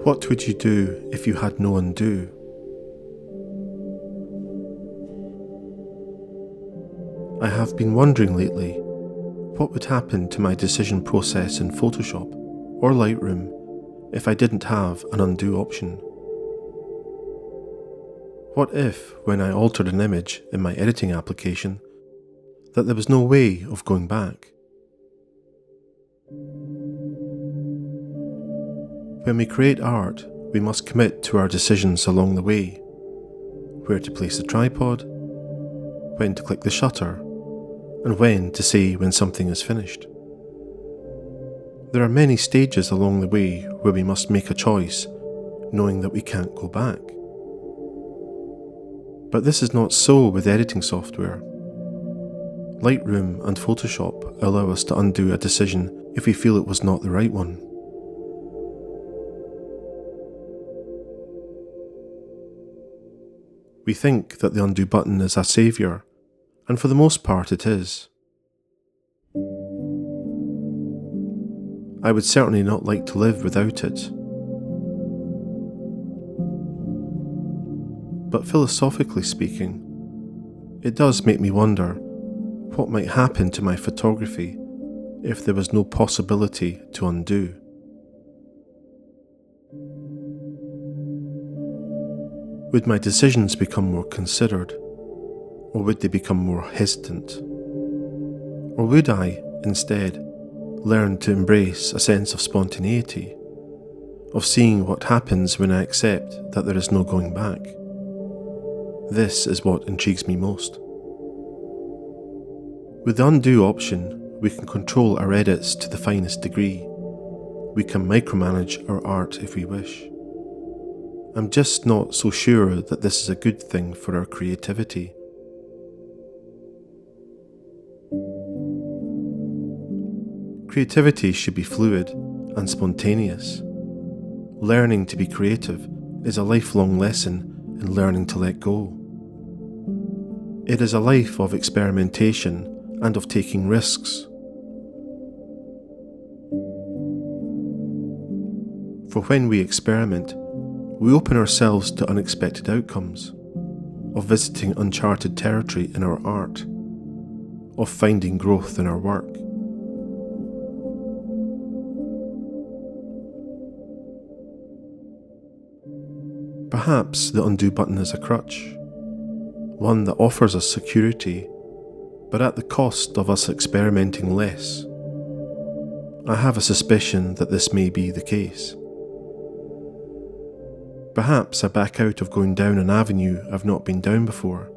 What would you do if you had no undo? I have been wondering lately, what would happen to my decision process in Photoshop or Lightroom if I didn't have an undo option? What if, when I altered an image in my editing application, that there was no way of going back? When we create art, we must commit to our decisions along the way: where to place the tripod, when to click the shutter, and when to say when something is finished. There are many stages along the way where we must make a choice, knowing that we can't go back. But this is not so with editing software. Lightroom and Photoshop allow us to undo a decision if we feel it was not the right one. We think that the undo button is a saviour, and for the most part it is. I would certainly not like to live without it. But philosophically speaking, it does make me wonder what might happen to my photography if there was no possibility to undo. Would my decisions become more considered, or would they become more hesitant? Or would I, instead, learn to embrace a sense of spontaneity, of seeing what happens when I accept that there is no going back? This is what intrigues me most. With the undo option, we can control our edits to the finest degree. We can micromanage our art if we wish. I'm just not so sure that this is a good thing for our creativity. Creativity should be fluid and spontaneous. Learning to be creative is a lifelong lesson in learning to let go. It is a life of experimentation and of taking risks. For when we experiment, we open ourselves to unexpected outcomes, of visiting uncharted territory in our art, of finding growth in our work. Perhaps the undo button is a crutch, one that offers us security, but at the cost of us experimenting less. I have a suspicion that this may be the case. Perhaps I back out of going down an avenue I've not been down before,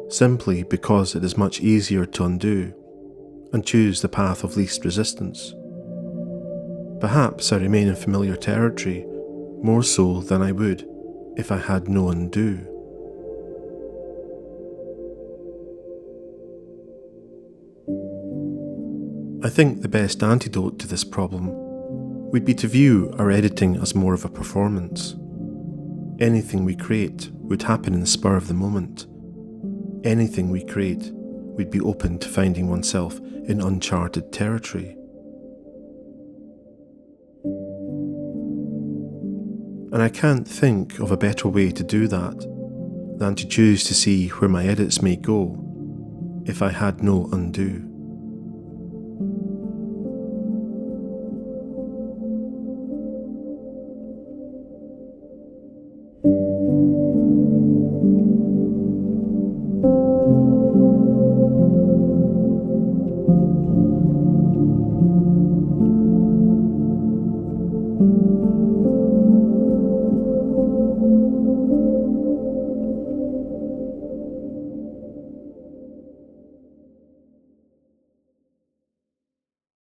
simply because it is much easier to undo, and choose the path of least resistance. Perhaps I remain in familiar territory, more so than I would if I had no undo. I think the best antidote to this problem would be to view our editing as more of a performance. Anything we create would happen in the spur of the moment. Anything we create would be open to finding oneself in uncharted territory. And I can't think of a better way to do that than to choose to see where my edits may go if I had no undo.